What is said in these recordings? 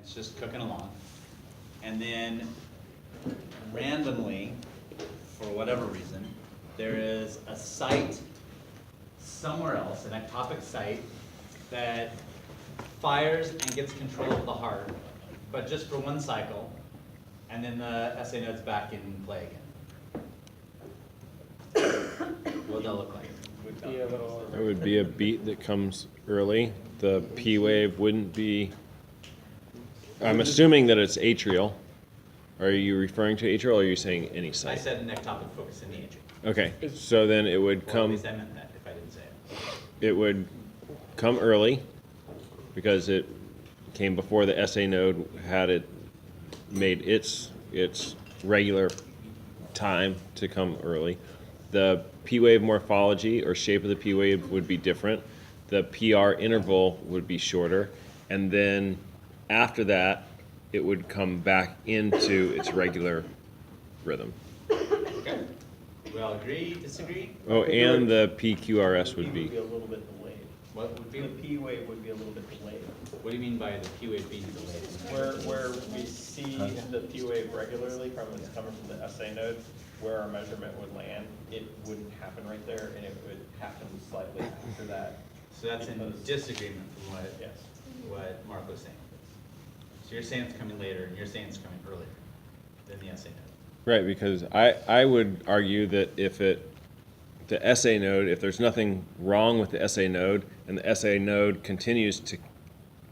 it's just cooking along. And then randomly, for whatever reason, there is a site somewhere else, an ectopic site, that fires and gets control of the heart, but just for one cycle, and then the SA node's back in play again. What would that look like? There would be a beat that comes early. The P wave wouldn't be, I'm assuming that it's atrial. Are you referring to atrial or are you saying any I site? said an ectopic focus in the atrium. Okay, so then it would Or at come, least I meant that, if I didn't say it. it would come early because it came before the SA node had it made its regular time to come early. The P wave morphology or shape of the P wave would be different. The PR interval would be shorter, and then after that, it would come back into its regular rhythm. Okay. We all agree, disagree? Oh, and the PQRS would be. a little bit delayed. What would be? The P wave would be a little bit delayed. What do you mean by the P wave being delayed? Where we see the P wave regularly from it's coming from the SA node, where our measurement would land, it wouldn't happen right there, and it would happen slightly after that. So that's in Because- disagreement from Yes. what Mark was saying. So you're saying it's coming later, and you're saying it's coming earlier than the SA node. Right, because I would argue that if the SA node, if there's nothing wrong with the SA node, and the SA node continues to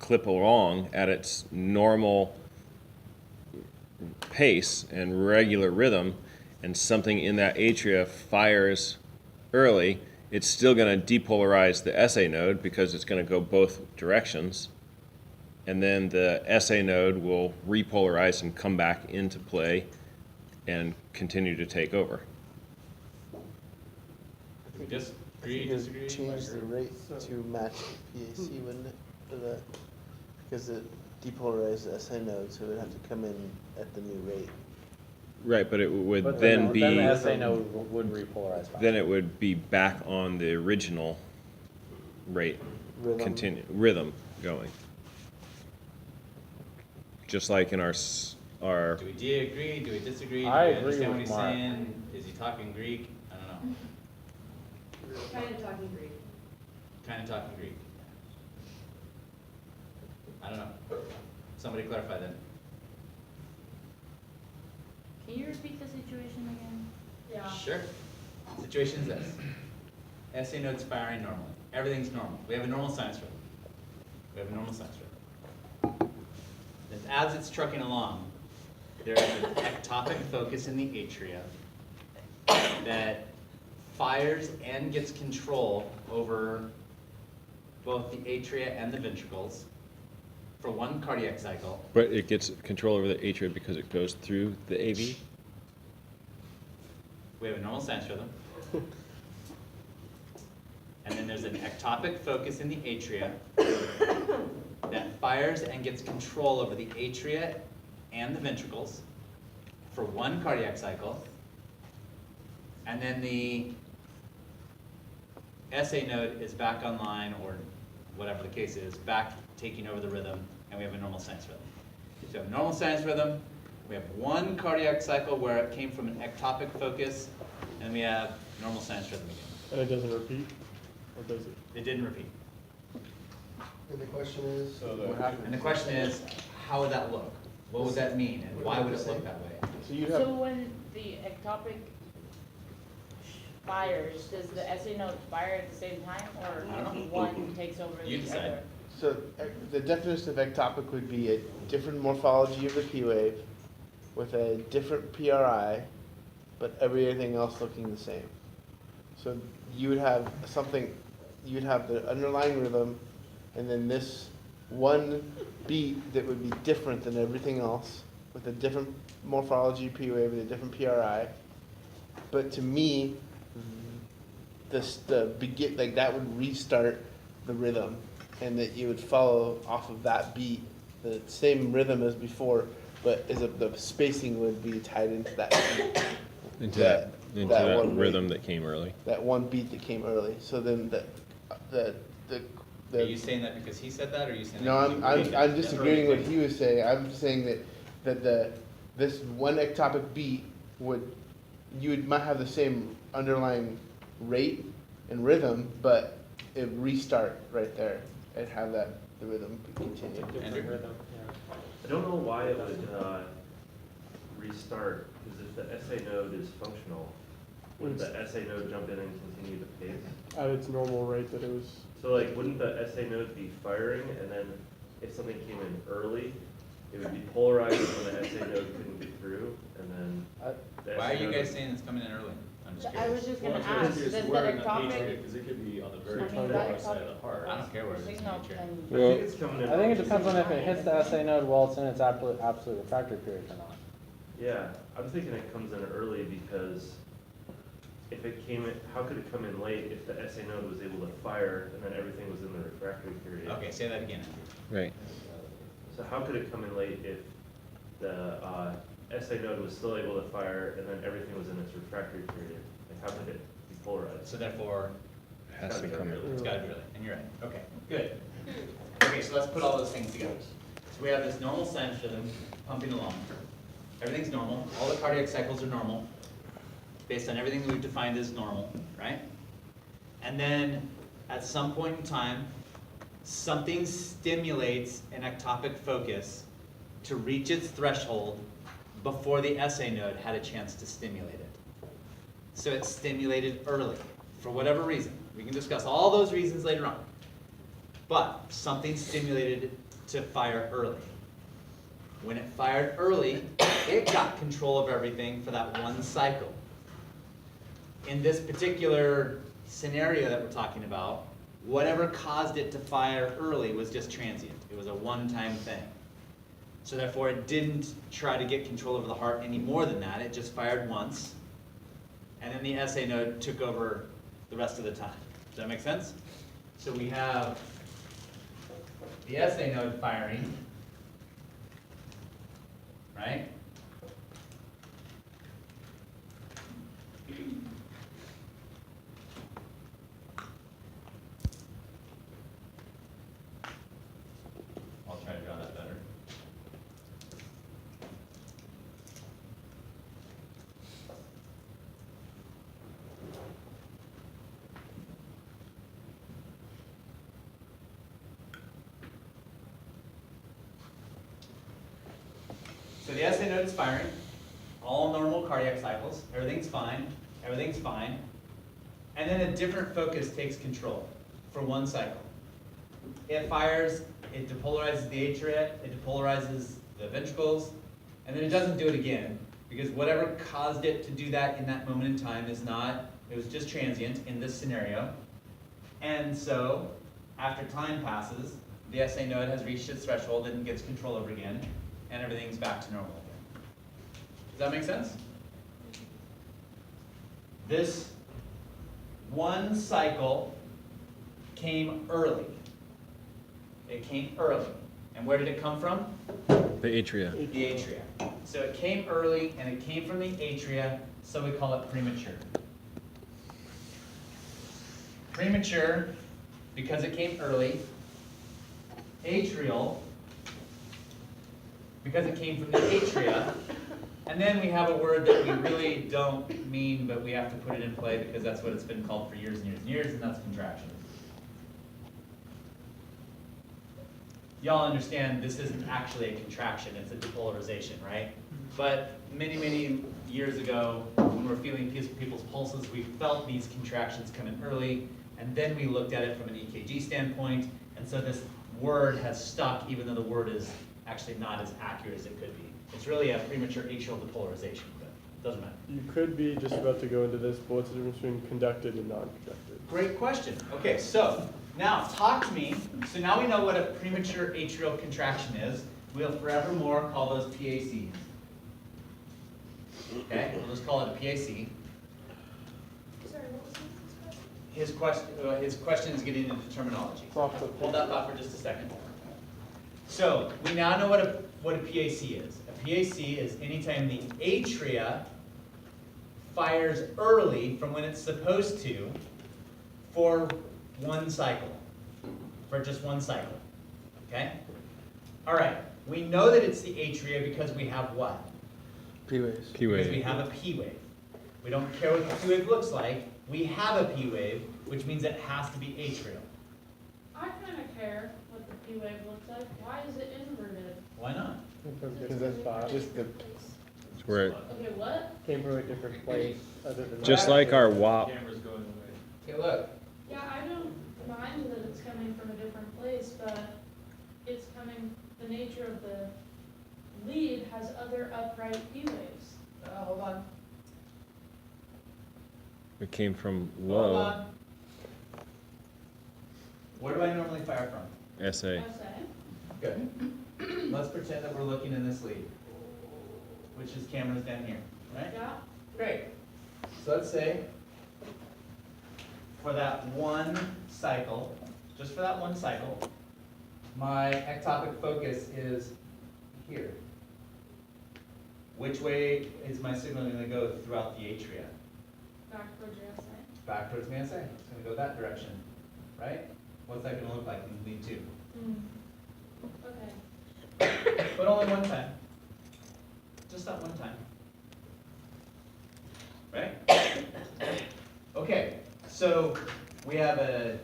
clip along at its normal pace and regular rhythm, and something in that atria fires early, it's still going to depolarize the SA node because it's going to go both directions. And then the SA node will repolarize and come back into play and continue to take over. Disagree, You could disagree? change the rate to match the PAC, wouldn't it, for that? Because it depolarized the SA node, so it would have to come in at the new rate. Right, but it would But then then be, the SA node would repolarize back. then it would be back on the original rate, Rhythm. rhythm going. Just like in our Do we agree? Do we disagree? Do I we agree understand what with he's Mark. saying? Is he talking Greek? I don't know. Kind of talking Greek. Kind of talking Greek. I don't know. Somebody clarify that. Can you repeat the situation again? Yeah. Sure. Situation is this. SA node's firing normally. Everything's normal. We have a normal sinus rhythm. We have a normal sinus rhythm. As it's trucking along, there's an ectopic focus in the atria that fires and gets control over both the atria and the ventricles for one cardiac cycle. but it gets control over the atria because it goes through the AV. We have a normal sinus rhythm. And then there's an ectopic focus in the atria that fires and gets control over the atria and the ventricles for one cardiac cycle. And then the SA node is back online, or whatever the case is, back taking over the rhythm, and we have a normal sinus rhythm. So we have a normal sinus rhythm, we have one cardiac cycle where it came from an ectopic focus, and we have normal sinus rhythm again. And it doesn't repeat? Or does it? It didn't repeat. And the question is, So what happens? And the question is, how would that look? What would that mean, and why would it look that way? So you'd So have, when the ectopic fires, does the SA node fire at the same time, or I don't know. one takes over You the decide. other? so the definition of ectopic would be a different morphology of the P wave with a different PRI, but everything else looking the same. So you would have something, you'd have the underlying rhythm, and then this one beat that would be different than everything else, with a different morphology P wave and a different PRI. But to me, like that would restart the rhythm, and that you would follow off of that beat, the same rhythm as before, but the spacing would be tied into that beat. Into That- that that one rhythm rate. that came early. That one beat that came early. So then Are you saying that because he said that, or are you saying No, that? because you believe it? I'm That's disagreeing what with what he was saying. I'm saying that this one ectopic beat might have the same underlying rate and rhythm, but it restart right there and have the rhythm continue. Different Andrew? rhythm, yeah. I don't know why it would restart, because if the SA node is functional, wouldn't the SA node jump in and continue the pace? At its normal rate that it was. So like, wouldn't the SA node be firing, and then if something came in early, it would be polarized when the SA node couldn't get through, and then the Why are SA you node guys would- saying it's coming in early? I'm just I curious. was just gonna Well, ask, it's does the where in the ectopic, atria, because it could be on the very I mean, far that side of the ectopic heart. I don't care where it is in signal nature. can, I Well- think it's coming in. I think it early. depends on if it hits the SA node while it's in its absolute refractory period or not. Yeah, I'm thinking it comes in early because if it came in, how could it come in late if the SA node was able to fire and then everything was in the refractory period? Okay, say that again. Right. So how could it come in late if the SA node was still able to fire and then everything was in its refractory period? Like how could it be polarized? So therefore, Has to come in. it's gotta be early, and you're right, okay, good. Okay, so let's put all those things together. So we have this normal sinus rhythm pumping along. Everything's normal, all the cardiac cycles are normal, based on everything that we've defined as normal, right? And then, at some point in time, something stimulates an ectopic focus to reach its threshold before the SA node had a chance to stimulate it. So it's stimulated early, for whatever reason. We can discuss all those reasons later on. But something stimulated to fire early. When it fired early, it got control of everything for that one cycle. In this particular scenario that we're talking about, whatever caused it to fire early was just transient. It was a one-time thing. So therefore, it didn't try to get control over the heart any more than that. It just fired once. And then the SA node took over the rest of the time. Does that make sense? So we have the SA node firing, right? I'll try to draw that better. So the SA node is firing, all normal cardiac cycles, everything's fine, and then a different focus takes control for one cycle. It fires, it depolarizes the atria, it depolarizes the ventricles, and then it doesn't do it again, because whatever caused it to do that in that moment in time is not, it was just transient in this scenario. And so, after time passes, the SA node has reached its threshold and gets control over again, and everything's back to normal again. Does that make sense? This one cycle came early. It came early. And where did it come from? The atria. The atria. So it came early, and it came from the atria, so we call it premature. Premature, because it came early. Atrial, because it came from the atria. And then we have a word that we really don't mean, but we have to put it in play because that's what it's been called for years and years and years, and that's contraction. Y'all understand this isn't actually a contraction, it's a depolarization, right? But many, many years ago, when we were feeling people's pulses, we felt these contractions come in early, and then we looked at it from an EKG standpoint, and so this word has stuck, even though the word is actually not as accurate as it could be. It's really a premature atrial depolarization, but it doesn't matter. You could be just about to go into this, but what's the difference between conducted and non-conducted? Great question. Okay, so now talk to me. So now we know what a premature atrial contraction is. We'll forevermore call those PACs. Okay, we'll just call it a PAC. Sorry, what was His question is getting into terminology. It's off the Hold that thought for just a second. So we now know what a PAC is. A PAC is anytime the atria fires early from when it's supposed to for one cycle. for just one cycle, okay? All right, we know that it's the atria because we have what? P waves. P Because we wave. have a P wave. We don't care what the P wave looks like, we have a P wave, which means it has to be atrial. I kinda care what the P wave looks like. Why is it inverted? Why not? Because that's Just the, It's where it, Okay, what? came from a different place other than. just like our WAP. Camera's going away. Okay, look, Yeah, I don't mind that it's coming from a different place, but it's coming, the nature of the lead has other upright P waves. hold on, It came from hold low on. Where do I normally fire from? SA. I say, Good. Let's pretend that we're looking in this lead, which is cameras down here, right? yeah, Great. So let's say for that one cycle, just for that one cycle, my ectopic focus is here. Which way is my signal going to go throughout the atria? back towards your essay. Back towards the SA. It's going to go that direction, right? What's that going to look like in lead 2? Okay, But only one time. Just that one time. Right? Okay, so we have a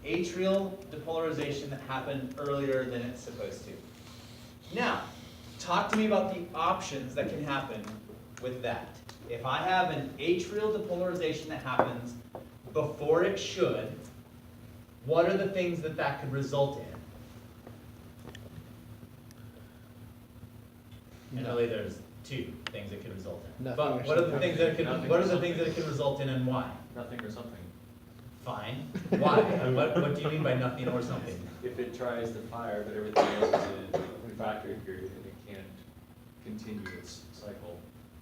atrial depolarization that happened earlier than it's supposed to. Now, talk to me about the options that can happen with that. If I have an atrial depolarization that happens before it should, what are the things that that could result in? And really, there's two things it could result in. Nothing But or what are the something. things that it could, Nothing what or are the something. things that it could result in and why? Nothing or something. Fine. Why? What do you mean by nothing or something? If it tries to fire, but everything else is in refractory period and it can't continue its cycle.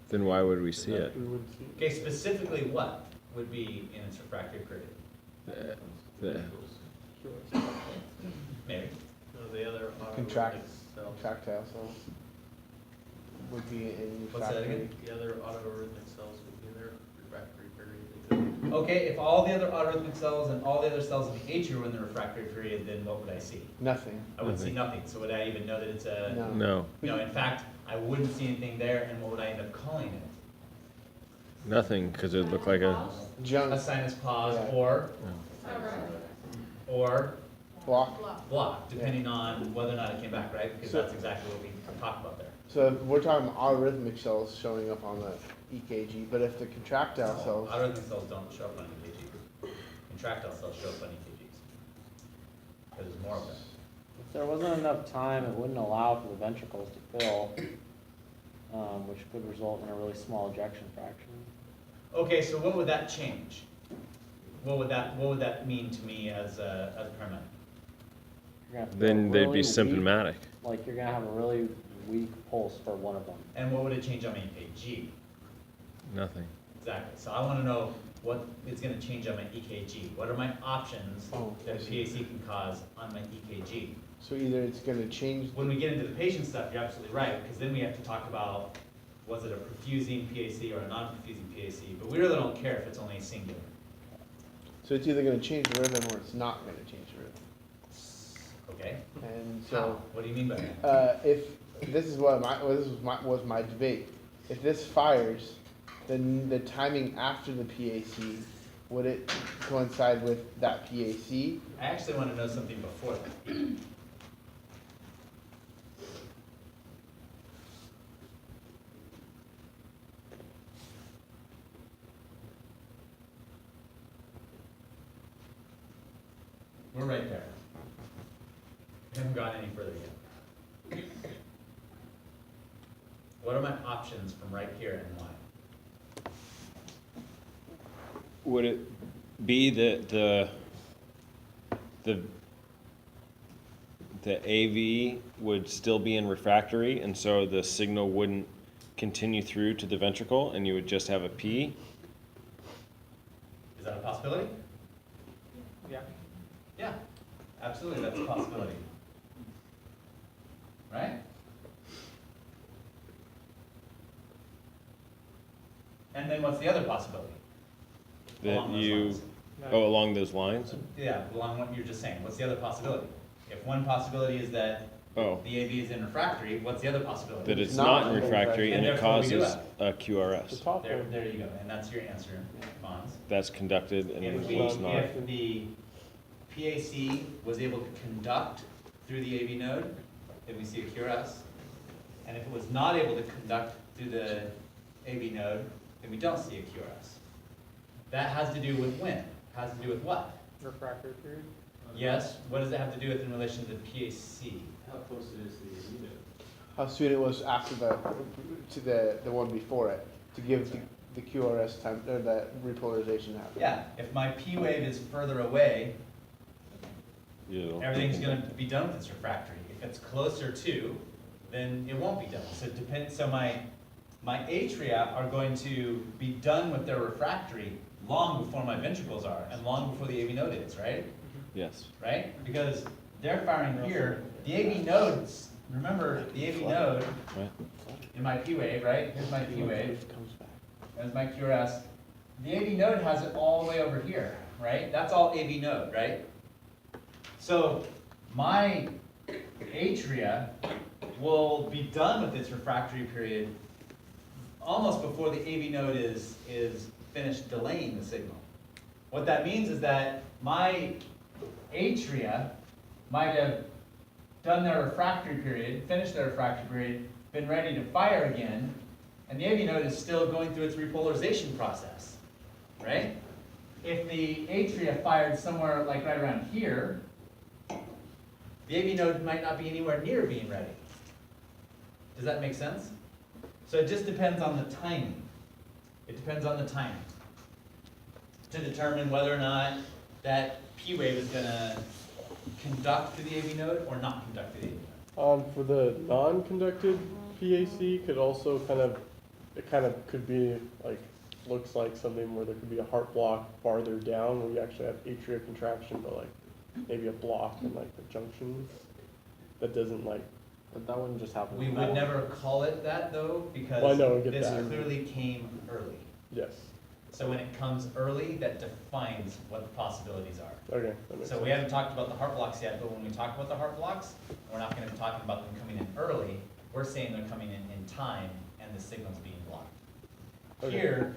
Then why would we see it? We wouldn't see it. Okay, specifically what would be in its refractory period? The- Sure. Maybe. No, the other Contract. autorhythmic cells. contractile cells would be in What's that again? refractory. The other autorhythmic cells would be in their refractory period. Okay, if all the other autorhythmic cells and all the other cells of the atria were in the refractory period, then what would I see? Nothing. I would see nothing. So would I even know that it's a? No. No, No, in fact, I wouldn't see anything there, and what would I end up calling it? nothing, because it looked like a, A Junk, sinus pause Yeah. alright, or block. block. block, depending on whether or not it came back, right? Because So- that's exactly what we talked about there. So if we're talking about autorhythmic cells showing up on the EKG, but if the contractile cells, Autorhythmic cells don't show up on EKGs. Contractile cells show up on EKGs. Because there's more of them. If there wasn't enough time, it wouldn't allow for the ventricles to fill, which could result in a really small ejection fraction. Okay, so what would that change? What would that mean to me as a paramedic? You're gonna feel then they'd really be weak, symptomatic. Like you're gonna have a really weak pulse for one of them. And what would it change on my EKG? Nothing. Exactly. So I want to know what is going to change on my EKG. What are my options Oh, that I a see. PAC can cause on my EKG? so either it's gonna change, When we get into the patient stuff, you're absolutely right, because then we have to talk about, was it a perfusing PAC or a non-perfusing PAC? But we really don't care if it's only singular. so it's either gonna change the rhythm or it's not gonna change the rhythm. Okay? And How? so, What do you mean by that? if, this is what was my debate. If this fires, then the timing after the PAC, would it coincide with that PAC? I actually want to know something before that. We're right there. We haven't gone any further yet. What are my options from right here and why? Would it be that the AV would still be in refractory, and so the signal wouldn't continue through to the ventricle, and you would just have a P? Is that a possibility? Yeah. Yeah, absolutely, that's a possibility. Right? And then what's the other possibility? That Along those you lines. Oh, along those lines? Yeah, along what you're just saying. What's the other possibility? If one possibility is that Oh, the AV is in refractory, what's the other possibility? that it's Not not in in refractory and And it therefore we do causes have. a QRS. The top There, one. there you go, and that's your answer, Mons. That's conducted and If it's not. if the PAC was able to conduct through the AV node, then we see a QRS. And if it was not able to conduct through the AV node, then we don't see a QRS. That has to do with when? Has to do with what? Refractory period? Yes, what does it have to do with in relation to the PAC? How close it is to the AV node? How soon it was after the one before it, to give the QRS time, or the repolarization happened. Yeah, if my P wave is further away, Yeah. everything's gonna be done with its refractory. If it's closer to, then it won't be done. So it depends, so my atria are going to be done with their refractory long before my ventricles are, and long before the AV node is, right? Yes. Right? Because they're firing here, the AV nodes, remember, the AV node Right. in my P wave, right? Here's my P wave, Comes back. there's my QRS. The AV node has it all the way over here, right? That's all AV node, right? So my atria will be done with its refractory period almost before the AV node is finished delaying the signal. What that means is that my atria might have done their refractory period, finished their refractory period, been ready to fire again, and the AV node is still going through its repolarization process, right? If the atria fired somewhere like right around here, the AV node might not be anywhere near being ready. Does that make sense? So it just depends on the timing. It depends on the timing to determine whether or not that P wave is going to conduct to the AV node or not conduct to the AV node. For the non-conducted PAC, it kind of could be like, looks like something where there could be a heart block farther down where you actually have atrial contraction, but like maybe a block in like the junction that doesn't like. But that wouldn't just happen. We would never call it that though, because Well, I know, I get this that. clearly came early. Yes. So when it comes early, that defines what the possibilities are. Okay. That makes So sense. we haven't talked about the heart blocks yet, but when we talk about the heart blocks, we're not gonna be talking about them coming in early. We're saying they're coming in time and the signal's being blocked. Okay. Here,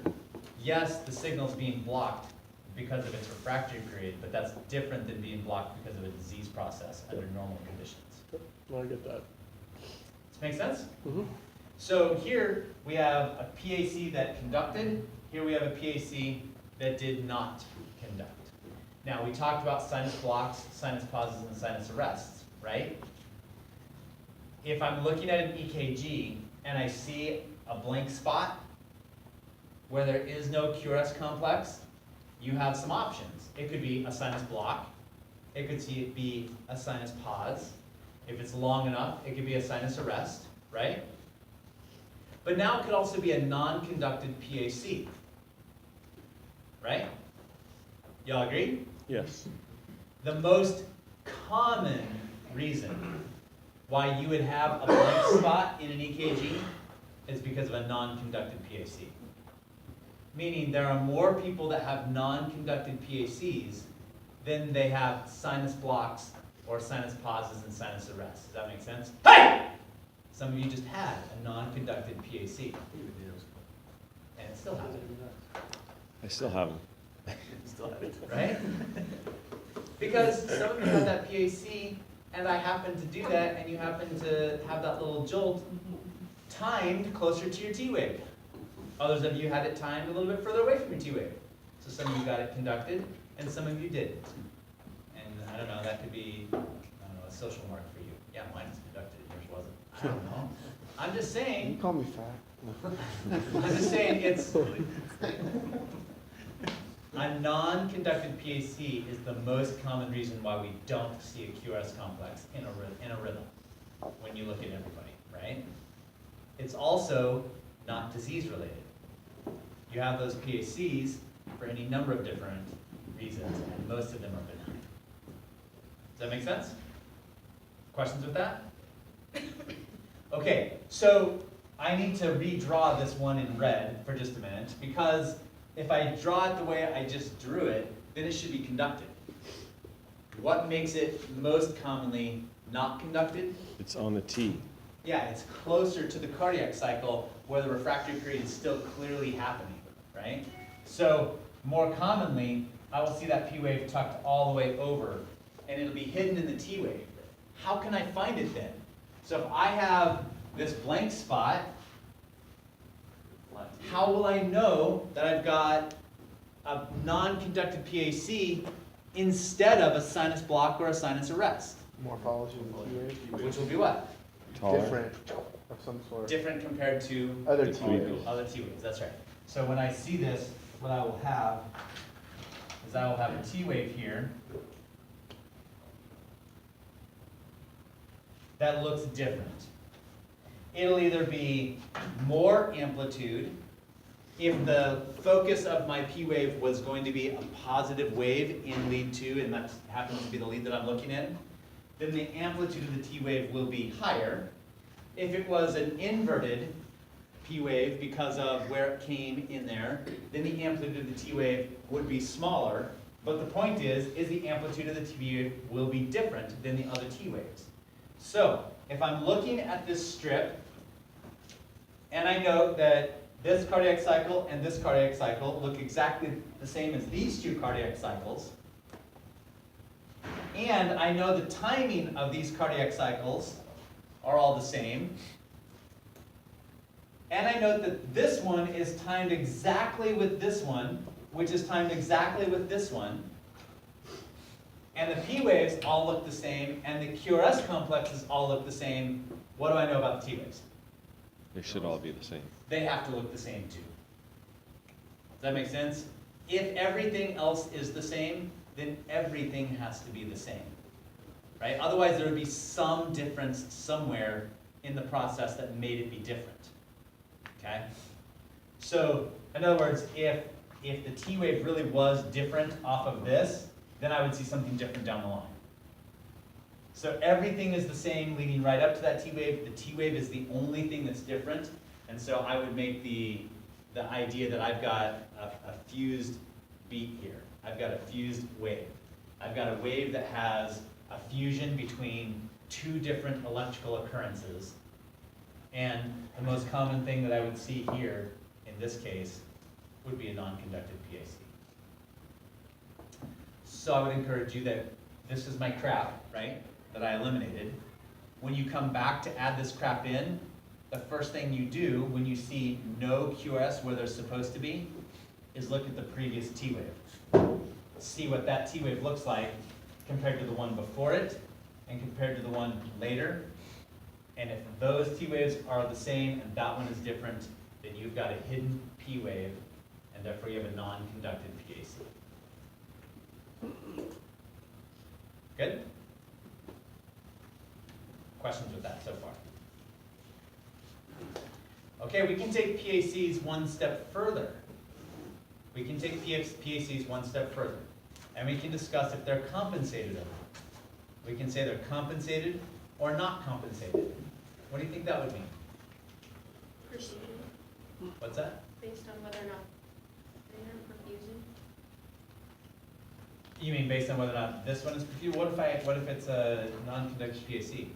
yes, the signal's being blocked because of its refractory period, but that's different than being blocked because of a disease process under normal conditions. No, I get that. Does it make sense? Mm-hmm. So here, we have a PAC that conducted, here we have a PAC that did not conduct. Now, we talked about sinus blocks, sinus pauses, and sinus arrests, right? If I'm looking at an EKG and I see a blank spot where there is no QRS complex, you have some options. It could be a sinus block, it could be a sinus pause. If it's long enough, it could be a sinus arrest, right? But now it could also be a non-conducted PAC, right? Y'all agree? Yes. The most common reason why you would have a blank spot in an EKG is because of a non-conducted PAC. Meaning there are more people that have non-conducted PACs than they have sinus blocks or sinus pauses and sinus arrests. Does that make sense? Hey! Some of you just had a non-conducted PAC, and it still happened. I still have them. Still have it, right? Because some of you have that PAC, and I happen to do that, and you happen to have that little jolt timed closer to your T wave. Others of you had it timed a little bit further away from your T wave. So some of you got it conducted, and some of you didn't. And I don't know, that could be, I don't know, a social mark for you. Yeah, mine was conducted, yours wasn't. I don't know. I'm just You saying, call me fat. I'm just saying it's, a non-conducted PAC is the most common reason why we don't see a QRS complex in a rhythm when you look at everybody, right? It's also not disease related. You have those PACs for any number of different reasons, and most of them are benign. Does that make sense? Questions with that? Okay, so I need to redraw this one in red for just a minute, because if I draw it the way I just drew it, then it should be conducted. What makes it most commonly not conducted? It's on the T. Yeah, it's closer to the cardiac cycle where the refractory period is still clearly happening, right? So more commonly, I will see that P wave tucked all the way over, and it'll be hidden in the T wave. How can I find it then? So if I have this blank spot, how will I know that I've got a non-conductive PAC instead of a sinus block or a sinus arrest? Morphology of the T wave, Which will be what? Taller. different of some sort. Different compared to Other The T T waves. other T waves, that's right. So when I see this, what I will have is I will have a T wave here that looks different. It'll either be more amplitude. If the focus of my P wave was going to be a positive wave in lead 2, and that happens to be the lead that I'm looking in, then the amplitude of the T wave will be higher. If it was an inverted P wave because of where it came in there, then the amplitude of the T wave would be smaller. But the point is the amplitude of the T wave will be different than the other T waves. So if I'm looking at this strip, and I note that this cardiac cycle and this cardiac cycle look exactly the same as these two cardiac cycles, and I know the timing of these cardiac cycles are all the same, and I note that this one is timed exactly with this one, which is timed exactly with this one, and the P waves all look the same, and the QRS complexes all look the same, what do I know about the T waves? They should all be the same. They have to look the same too. Does that make sense? If everything else is the same, then everything has to be the same, right? Otherwise, there would be some difference somewhere in the process that made it be different, okay? So, in other words, if the T wave really was different off of this, then I would see something different down the line. So everything is the same leading right up to that T wave. The T wave is the only thing that's different. And so I would make the idea that I've got a fused beat here. I've got a fused wave. I've got a wave that has a fusion between two different electrical occurrences. And the most common thing that I would see here, in this case, would be a non-conductive PAC. So I would encourage you that this is my crap, right, that I eliminated. When you come back to add this crap in, the first thing you do when you see no QRS where they're supposed to be is look at the previous T wave. See what that T wave looks like compared to the one before it and compared to the one later. And if those T waves are the same and that one is different, then you've got a hidden P wave, and therefore you have a non-conductive PAC. Good? Questions with that so far? Okay, we can take PACs one step further. We can take PACs one step further. And we can discuss if they're compensated or not. We can say they're compensated or not compensated. What do you think that would mean? Proceeding, What's that? based on whether or not they are perfusing. You mean based on whether or not this one is perfused? What if it's a non-conductive PAC?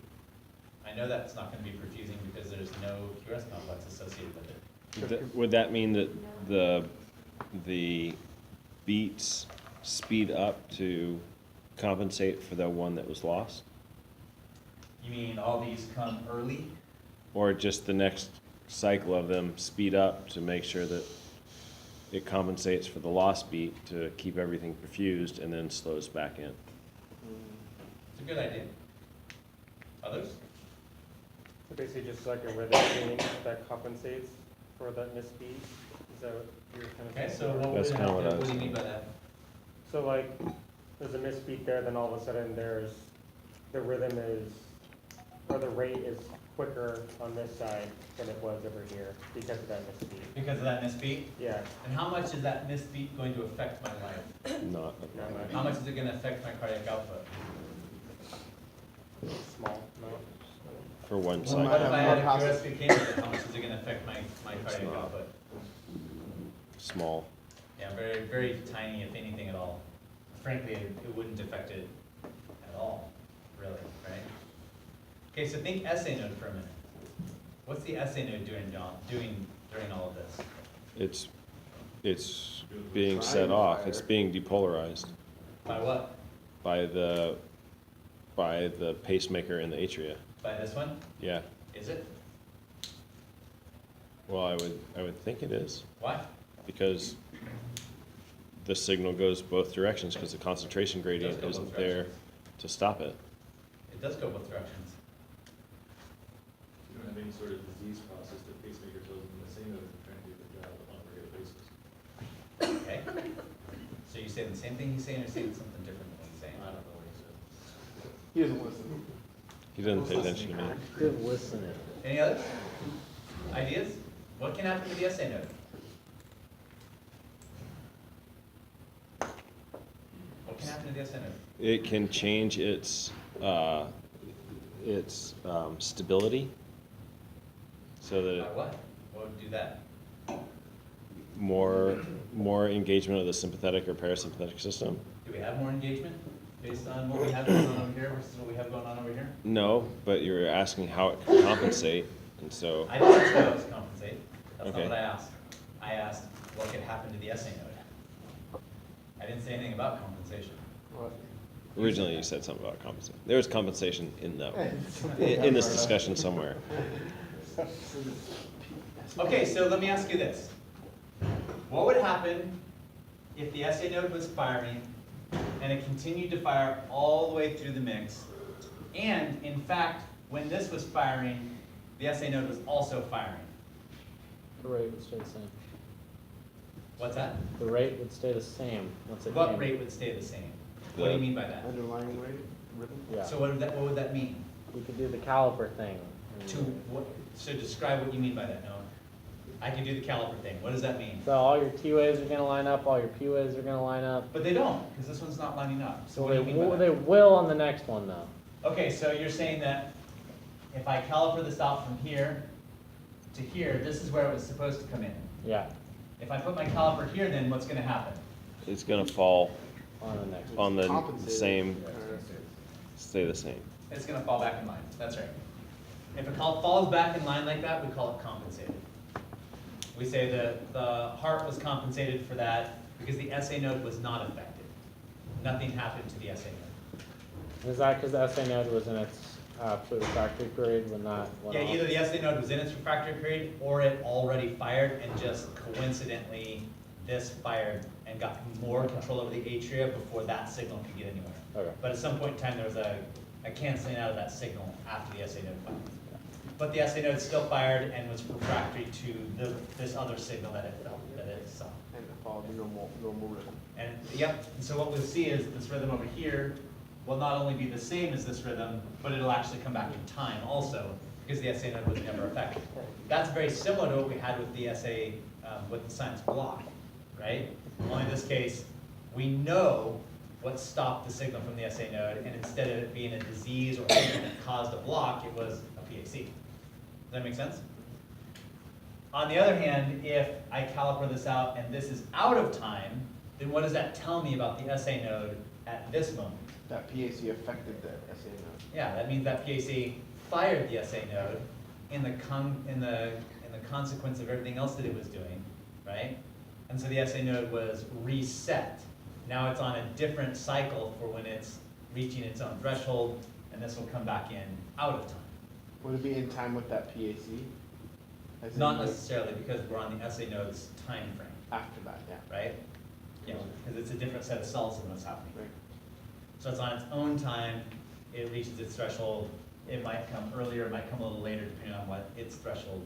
I know that's not going to be perfusing because there's no QRS complex associated with it. Would that mean that the beats speed up to compensate for the one that was lost? You mean all these come early? Or just the next cycle of them speed up to make sure that it compensates for the lost beat to keep everything perfused and then slows back in? It's a good idea. Others? So basically just like a rhythm change that compensates for that misbeat? Is that what you're kind of saying? Okay, so what That's would kinda what I what was do you mean by thinking. that? So like, there's a misbeat there, then all of a sudden there's, the rhythm is, or the rate is quicker on this side than it was over here because of that misbeat. Because of that misbeat? Yeah, And how much is that misbeat going to affect my life? Not. not much. How much is it going to affect my cardiac output? Small amount. For one Well, What cycle. if I more had a positive. QRS came, how much is it going to affect my cardiac not. output? Small. Yeah, very, very tiny, if anything at all. frankly, it wouldn't affect it at all, really, right? Okay, so think SA node for a minute. What's the SA node doing during all of this? It's being set off. It's being depolarized By what? by the pacemaker in the atria. By this one? Yeah. Is it? Well, I would think it is, Why? because the signal goes both directions because the concentration gradient go both isn't there directions. to stop it. It does go both directions. You don't have any sort of disease process that pacemaker tells them the same node is trying to do the job on a regular basis. Okay? So you saying the same thing he's saying, or saying something different than he's saying? I don't know what he said. He doesn't listen. He doesn't pay attention to me. Good listening. Any others? Ideas? What can happen to the SA node? What can happen to the SA node? It can change its stability so By that what? What would do that? more engagement of the sympathetic or parasympathetic system. Do we have more engagement based on what we have going on over here versus what we have going on over here? No, but you're asking how it can compensate, and so I didn't say it was compensate. That's Okay. not what I asked. I asked what could happen to the SA node. I didn't say anything about compensation. originally you said something about compensation. There was compensation in this discussion somewhere. Okay, so let me ask you this. What would happen if the SA node was firing and it continued to fire all the way through the mix, and in fact, when this was firing, the SA node was also firing? The rate would stay the same. What's that? The rate would stay the same once it What came. rate would stay the same? What do you mean by that? Underlying rate, rhythm? Yeah. So what would that mean? We could do the caliper thing. To what, so describe what you mean by that, Noah. I can do the caliper thing. What does that mean? So all your T waves are gonna line up, all your P waves are gonna line up. But they don't, because this one's not lining up. So what do they you mean by that? they will on the next one though. Okay, so you're saying that if I caliper this out from here to here, this is where it was supposed to come in. Yeah, If I put my caliper here, then what's gonna happen? It's gonna fall on the next one. on the Compensated. same, stay the same. It's gonna fall back in line, that's right. If it falls back in line like that, we call it compensated. We say the heart was compensated for that because the SA node was not affected. Nothing happened to the SA node. Is that because the SA node was in its absolute refractory period when that went Yeah, off? either the SA node was in its refractory period or it already fired and just coincidentally this fired and got more control over the atria before that signal could get anywhere. Okay. But at some point in time, there was a canceling out of that signal after the SA node fired. But the SA node still fired and was refractory to this other signal that it felt, that it saw. And it followed the normal rhythm. And yep, and so what we'll see is this rhythm over here will not only be the same as this rhythm, but it'll actually come back in time also, because the SA node was never affected. That's very similar to what we had with the SA, with the sinus block, right? Only in this case, we know what stopped the signal from the SA node, and instead of it being a disease or something that caused a block, it was a PAC. Does that make sense? On the other hand, if I caliper this out and this is out of time, then what does that tell me about the SA node at this moment? That PAC affected the SA node. Yeah, that means that PAC fired the SA node in the consequence of everything else that it was doing, right? And so the SA node was reset. Now it's on a different cycle for when it's reaching its own threshold, and this will come back in out of time. Would it be in time with that PAC? As in, Not like, necessarily, because we're on the SA node's time frame, after that, yeah. right? Yeah, because it's a different set of cells than what's happening. Right. So it's on its own time, it reaches its threshold, it might come earlier, it might come a little later, depending on what its threshold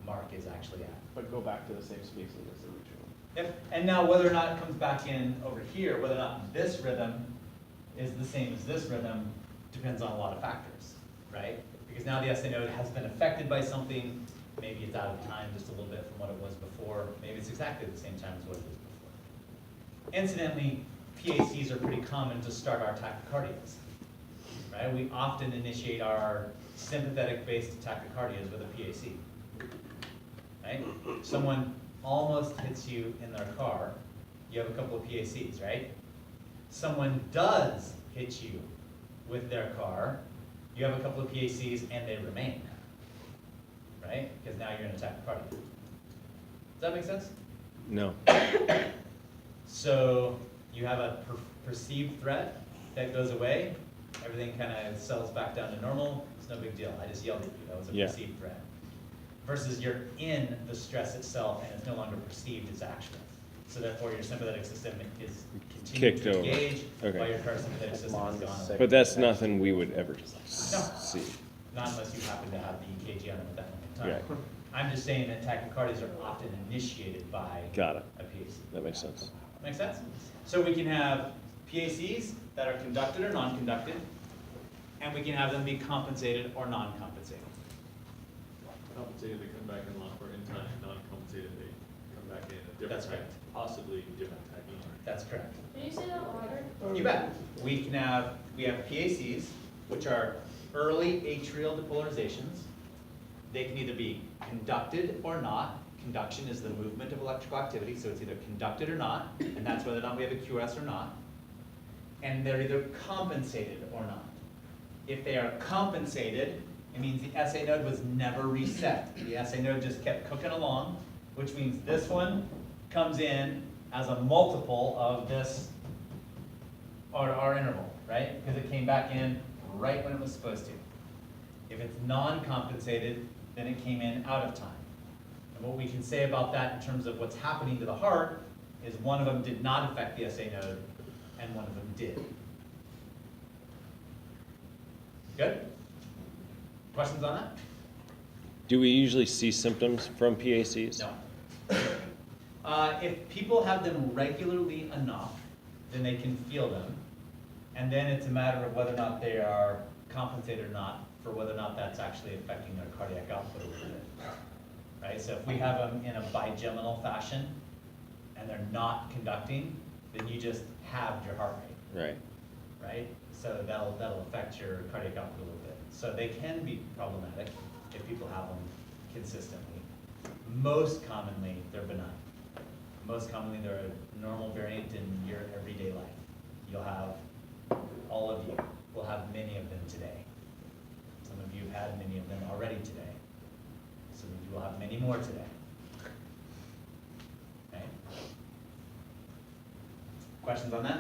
mark is actually at. But go back to the same spacing as the original. Yep, and now whether or not it comes back in over here, whether or not this rhythm is the same as this rhythm, depends on a lot of factors, right? Because now the SA node has been affected by something, maybe it's out of time just a little bit from what it was before, maybe it's exactly the same time as what it was before. Incidentally, PACs are pretty common to start our tachycardias, right? We often initiate our sympathetic-based tachycardias with a PAC, right? Someone almost hits you in their car, you have a couple of PACs, right? someone does hit you with their car, you have a couple of PACs and they remain, right? Because now you're in a tachycardia. Does that make sense? No. So you have a perceived threat that goes away, everything kind of settles back down to normal, it's no big deal, I just yelled at you, that was a Yeah. perceived threat. Versus you're in the stress itself and it's no longer perceived, it's actual. So therefore your sympathetic system is continuing Kicked to over. engage, Okay. while your parasympathetic system is gone. But that's nothing we would ever No. see. Not unless you happen to have the EKG on them at that moment in Right. time. I'm just saying that tachycardias are often initiated by Got it. a PAC. That makes sense. Make sense? So we can have PACs that are conducted or non-conducted, and we can have them be compensated or non-compensated. Compensated, they come back in lock or in time, non-compensated, they come back in a That's different correct. time, possibly different tachycardia. That's correct. Can you say that louder? You bet. We have PACs, which are early atrial depolarizations. They can either be conducted or not. Conduction is the movement of electrical activity, so it's either conducted or not, and that's whether or not we have a QRS or not. And they're either compensated or not. If they are compensated, it means the SA node was never reset. The SA node just kept cooking along, which means this one comes in as a multiple of this our interval, right? Because it came back in right when it was supposed to. If it's non-compensated, then it came in out of time. And what we can say about that in terms of what's happening to the heart is one of them did not affect the SA node, and one of them did. Good? Questions on that? Do we usually see symptoms from PACs? No. If people have them regularly enough, then they can feel them. And then it's a matter of whether or not they are compensated or not for whether or not that's actually affecting their cardiac output a little bit. Right? So if we have them in a bigeminal fashion and they're not conducting, then you just halved your heart rate. Right. Right? So that'll affect your cardiac output a little bit. So they can be problematic if people have them consistently. Most commonly, they're benign. Most commonly, they're a normal variant in your everyday life. You'll have, all of you will have many of them today. Some of you have had many of them already today. Some of you will have many more today. Okay? Questions on that?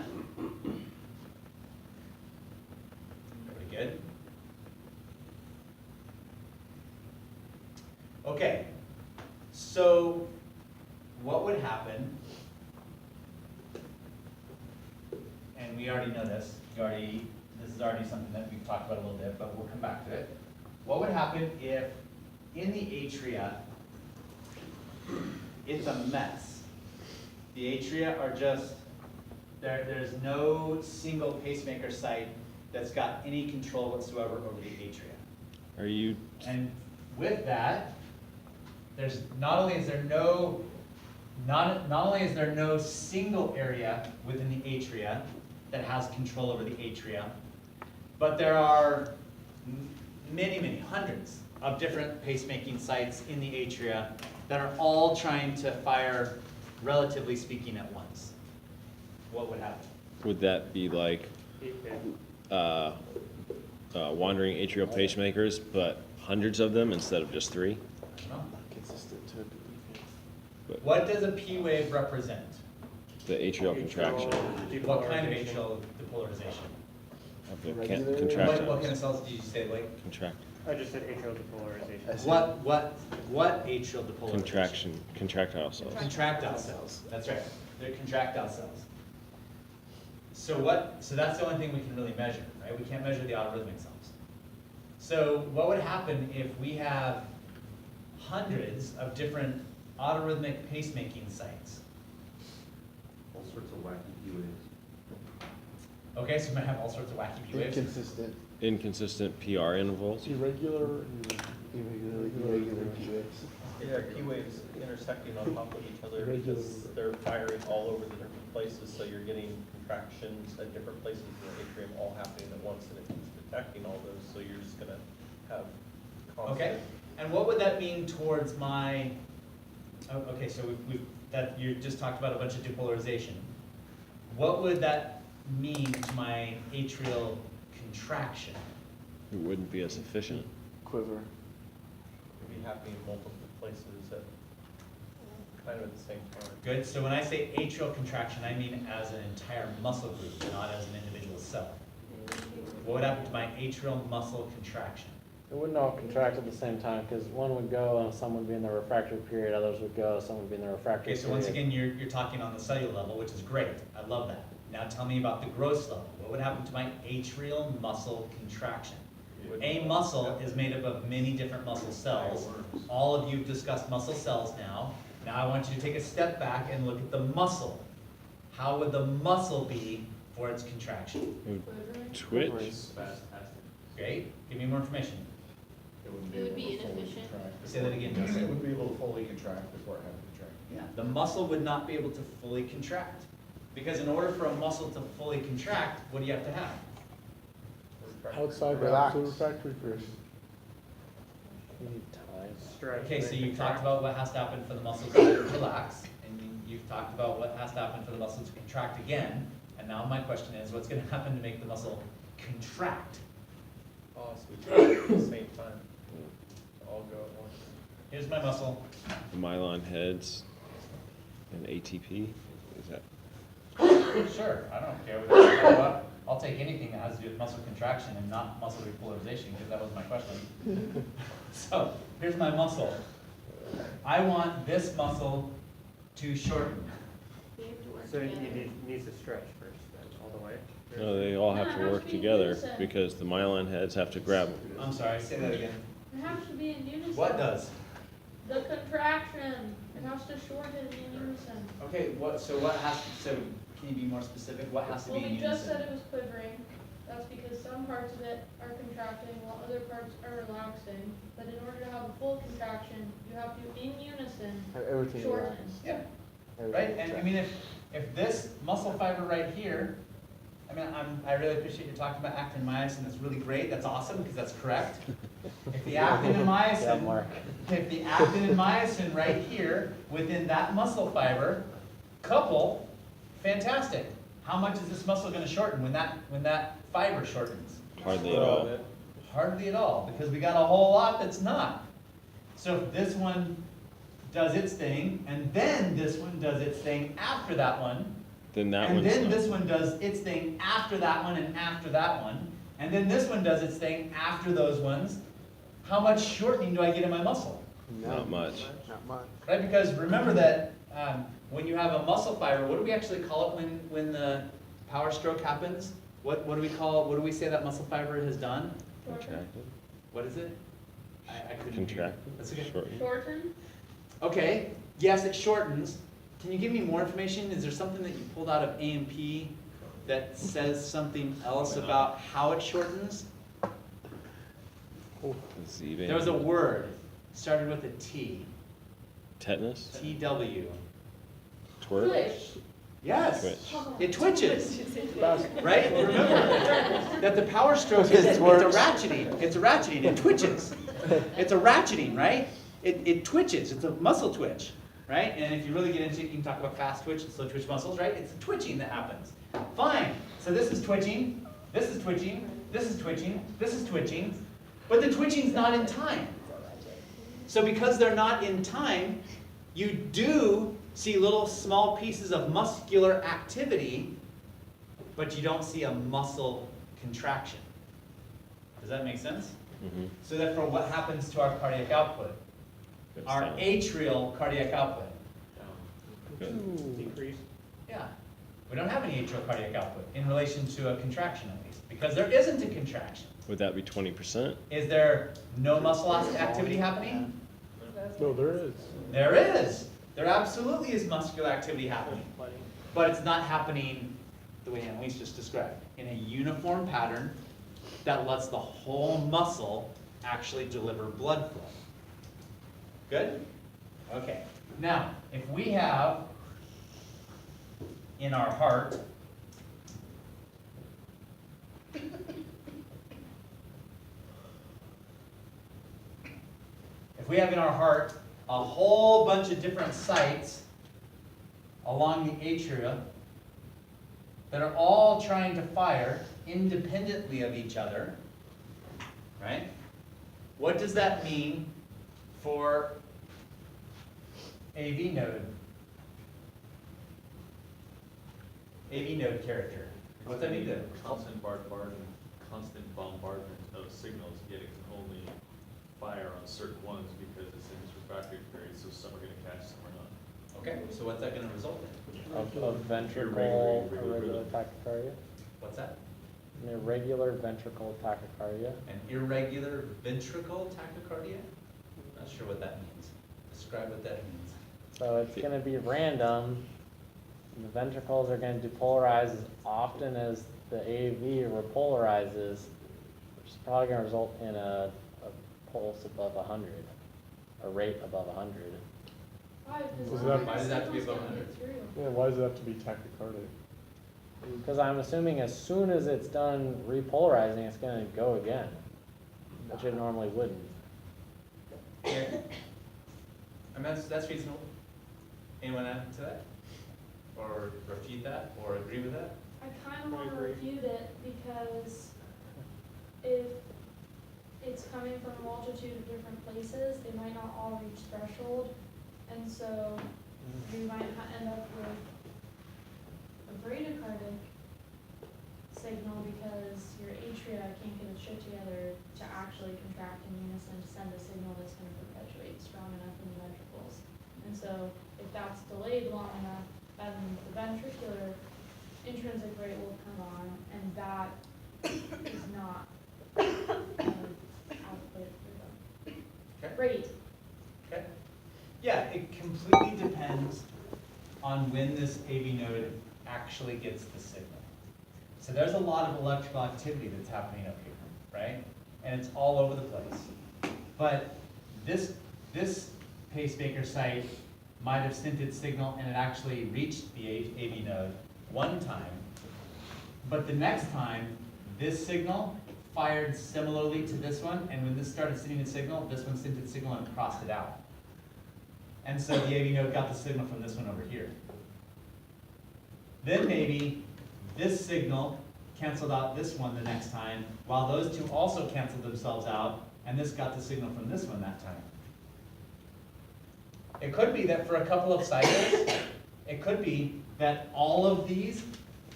Everybody good? Okay, so what would happen, and we already know this, this is already something that we've talked about a little bit, but we'll come back to it. What would happen if in the atria, it's a mess? The atria are just, there's no single pacemaker site that's got any control whatsoever over the atria. Are you, And with that, there's not only is there no single area within the atria that has control over the atria, but there are many, hundreds of different pacemaking sites in the atria that are all trying to fire, relatively speaking, at once. What would happen? would that be like wandering atrial pacemakers, but hundreds of them instead of just 3? I don't know. Consistent to But What does a P wave represent? the atrial contraction What kind of atrial depolarization? of the Regular- What kind of contractiles. cells did you say, like? Contract, I just said atrial depolarization. What atrial depolarization? contraction, contractile cells. Contractile cells, that's right, they're contractile cells. So that's the only thing we can really measure, right? We can't measure the autorhythmic cells. So what would happen if we have hundreds of different autorhythmic pacemaking sites? All sorts of wacky P waves. Okay, so we might have all sorts of wacky P waves. inconsistent, Inconsistent PR intervals. Irregular, irregular P waves. Yeah, P waves intersecting on top of each other because they're firing all over the different places, so you're getting contractions at different places in the atrium all happening at once, and it keeps detecting all those, so you're just gonna have constant. Okay, and what would that mean towards my, okay, so you just talked about a bunch of depolarization. What would that mean to my atrial contraction? It wouldn't be as efficient. Quiver. It'd be happening in multiple places at kind of at the same time. Good, so when I say atrial contraction, I mean as an entire muscle group, not as an individual cell. What would happen to my atrial muscle contraction? It wouldn't all contract at the same time, because one would go and some would be in the refractory period, others would go, some would be in the refractory Okay, period. so once again, you're talking on the cellular level, which is great. I love that. Now tell me about the gross level. What would happen to my atrial muscle contraction? A muscle is made up of many different muscle cells. All of you have discussed muscle cells now. Now I want you to take a step back and look at the muscle. How would the muscle be for its contraction? Twitch. Fast acting. Great, give me more information. It would be inefficient. Say that again, Joseph. It would be able to fully contract before it had to contract. Yeah, the muscle would not be able to fully contract. Because in order for a muscle to fully contract, what do you have to have? Outside the Relax. absolute refractory period. You need time. Stretch. Okay, so you've talked about what has to happen for the muscles to relax, and you've talked about what has to happen for the muscle to contract again, and now my question is, what's gonna happen to make the muscle contract? Oh, so we try it at the same time. All go at once. Here's my muscle. The myelin heads and ATP. Is that Sure, I don't care what you know what. I'll take anything that has to do with muscle contraction and not muscle repolarization, because that was my question. So, here's my muscle. I want this muscle to shorten. We have to work So together. it needs to stretch first, then, all the way? no, they all have to work together because the myelin heads have to grab. I'm sorry, say that again. It has to be in unison. What does? The contraction, it has to shorten in unison. Okay, what has to, so can you be more specific? What has to be Well, in we just said unison? it was quivering, that's because some parts of it are contracting while other parts are relaxing. But in order to have a full contraction, you have to, in unison, Everything shorten. relaxed. Yeah, Everything right, and I contracts. mean, if this muscle fiber right here, I mean, I really appreciate you talking about actin and myosin, that's really great, that's awesome, because that's correct. If the actin and Yeah, myosin, Mark. if the actin and myosin right here, within that muscle fiber, couple, fantastic. How much is this muscle gonna shorten when that fiber shortens? Hardly at all. Hardly at all, because we got a whole lot that's not. So if this one does its thing, and then this one does its thing after that one, Then that and one's then not. this one does its thing after that one and after that one, and then this one does its thing after those ones, how much shortening do I get in my muscle? No, Not much. Not much. Right, because remember that when you have a muscle fiber, what do we actually call it when the power stroke happens? What do we say that muscle fiber has done? Contracted. What is it? I couldn't hear. Contracted. That's okay. Shortened. Shorten? Okay, yes, it shortens. Can you give me more information? Is there something that you pulled out of A&P that says something else about how it shortens? There was a word, started with a T, Tetanus. TW. Twerk. Twitch. Yes, Twitch. it twitches, right? Remember that the power stroke Because is it a works. ratcheting, it twitches. It's a ratcheting, right? It twitches, it's a muscle twitch, right? And if you really get into it, you can talk about fast twitch and slow twitch muscles, right? It's the twitching that happens. Fine, so this is twitching, this is twitching, this is twitching, this is twitching, but the twitching's not in time. So because they're not in time, you do see little small pieces of muscular activity, but you don't see a muscle contraction. Does that make sense? Mm-hmm. So therefore, what happens to our cardiac output? Our atrial cardiac output. Decrease. Yeah. We don't have any atrial cardiac output in relation to a contraction at least, because there isn't a contraction. Would that be 20%? Is there no muscle activity happening? No, there is. There is. There absolutely is muscular activity happening. But it's not happening the way Annalise just described, in a uniform pattern that lets the whole muscle actually deliver blood flow. Good? Okay. Now, if we have in our heart a whole bunch of different sites along the atria, that are all trying to fire independently of each other, right? What does that mean for AV node? AV node character. What's that mean to? Constant bombardment of signals, yet it can only fire on certain ones because it's in its refractory period, so some are gonna catch, some are not. Okay, so what's that gonna result in? Of ventricle Irregular irregular tachycardia. What's that? An irregular ventricle tachycardia. An irregular ventricle tachycardia? Not sure what that means. Describe what that means. So it's going to be random. The ventricles are going to depolarize as often as the AV repolarizes, which is probably going to result in a pulse above 100, a rate above 100. Why? Was Because that- Why does it have to be above signal's 100? gonna get through. Yeah, why does it have to be tachycardic? Because I'm assuming as soon as it's done repolarizing, it's going to go again, which it normally wouldn't. Yeah. I mean, that's reasonable. Anyone add to that? Or refute that, or agree with that? I kind of want to agree. refute it because if it's coming from a multitude of different places, they might not all reach threshold. And so you might end up with a bradycardic signal because your atria can't get its shit together to actually contract in unison to send a signal that's going to perpetuate strong enough in the ventricles. And so if that's delayed long enough, then the ventricular intrinsic rate will come on, and that is not output for the Okay. rate. Okay. Yeah, it completely depends on when this AV node actually gets the signal. So there's a lot of electrical activity that's happening up here, right? And it's all over the place. But this pacemaker site might have sent its signal and it actually reached the AV node one time. But the next time, this signal fired similarly to this one, and when this started sending its signal, this one sent its signal and crossed it out. And so the AV node got the signal from this one over here. Then maybe this signal canceled out this one the next time, while those two also canceled themselves out, and this got the signal from this one that time. It could be that for a couple of cycles, it could be that all of these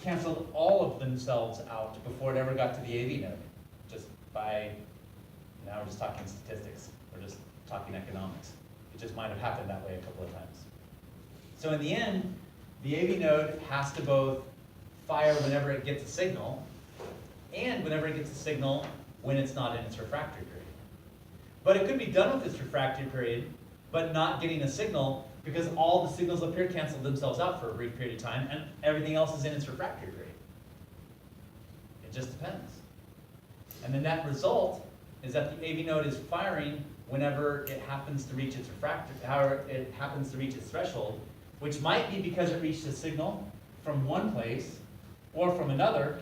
canceled all of themselves out before it ever got to the AV node. Just by, now we're just talking statistics, we're just talking economics. It just might have happened that way a couple of times. So in the end, the AV node has to both fire whenever it gets a signal, and whenever it gets a signal when it's not in its refractory period. But it could be done with its refractory period, but not getting a signal because all the signals up here canceled themselves out for a brief period of time, and everything else is in its refractory period. It just depends. And the net result is that the AV node is firing whenever it happens to reach its refractory, however it happens to reach its threshold, which might be because it reached a signal from one place or from another,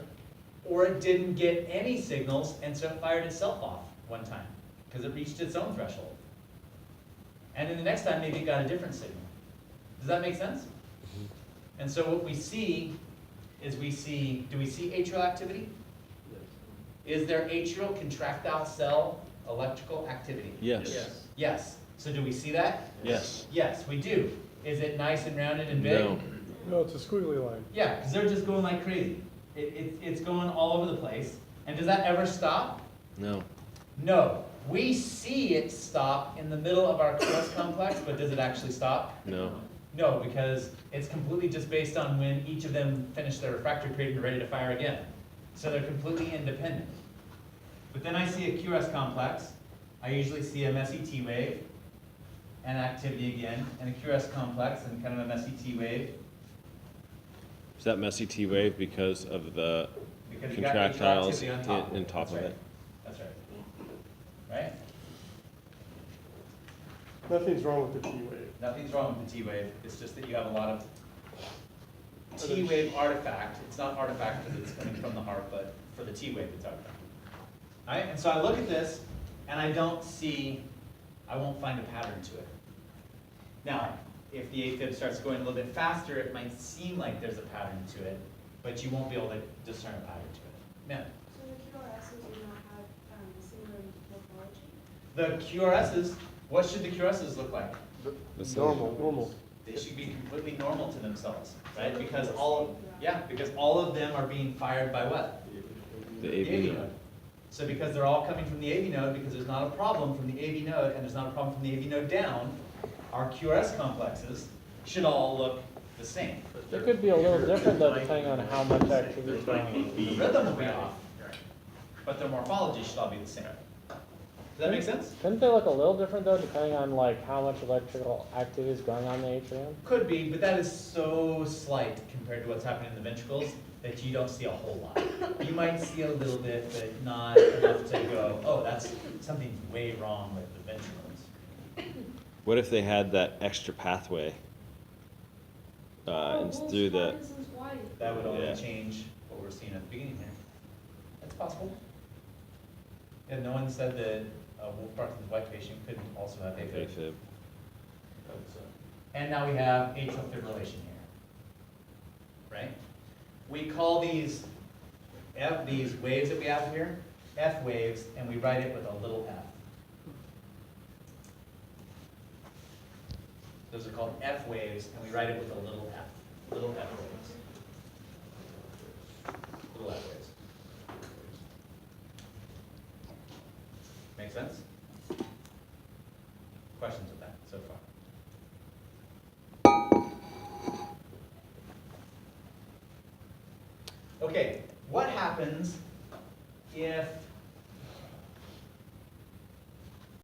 or it didn't get any signals and so it fired itself off one time because it reached its own threshold. And then the next time maybe it got a different signal. Does that make sense? And so what we see is do we see atrial activity? Is there atrial contractile cell electrical activity? Yes. Yes. So do we see that? Yes. Yes, we do. Is it nice and rounded and big? No. No, it's a squiggly line. Yeah, because they're just going like crazy. It's going all over the place. And does that ever stop? No. No. We see it stop in the middle of our crust complex, but does it actually stop? No. No, because it's completely just based on when each of them finish their refractory period and are ready to fire again. So they're completely independent. But then I see a QRS complex. I usually see a messy T wave and activity again, and a QRS complex and kind of a messy T wave. Is that messy T wave because of the Because you got contractiles activity on top. in top That's of right. it? That's right. Right? Nothing's wrong with the T wave. Nothing's wrong with the T wave. It's just that you have a lot of T wave artifact. It's not artifact because it's coming from the heart, but for the T wave, it's artifact. All right? And so I look at this, and I won't find a pattern to it. Now, if the AFib starts going a little bit faster, it might seem like there's a pattern to it. but you won't be able to discern a pattern to it. Yeah. So the QRSs do not have similar morphology? The QRSs, what should the QRSs look like? Normal. They should be completely normal to themselves, right? Because all of them are being fired by what? The AV AV node. node. So because they're all coming from the AV node, because there's not a problem from the AV node, and there's not a problem from the AV node down, our QRS complexes should all look the same. It could be a little different though, depending on how much activity is going on. The rhythm will be off, but their morphology should all be the same. Does that make sense? Couldn't they look a little different though, depending on like how much electrical activity is going on in the atrium? Could be, but that is so slight compared to what's happening in the ventricles that you don't see a whole lot. You might see a little bit, but not enough to go, oh, that's something's way wrong with the ventricles. What if they had that extra pathway? And through the, Parkinson's white. That would only Yeah. change what we're seeing at the beginning here. That's possible. Yeah, no one said that a Wolf Parkinson's white patient couldn't also have AFib. AFib. And now we have atrial fibrillation here, right? We call these these waves that we have here, F waves, and we write it with a little f. Those are called F waves, and we write it with a little f, little F waves. Little F waves. Make sense? Questions with that so far? Okay, what happens if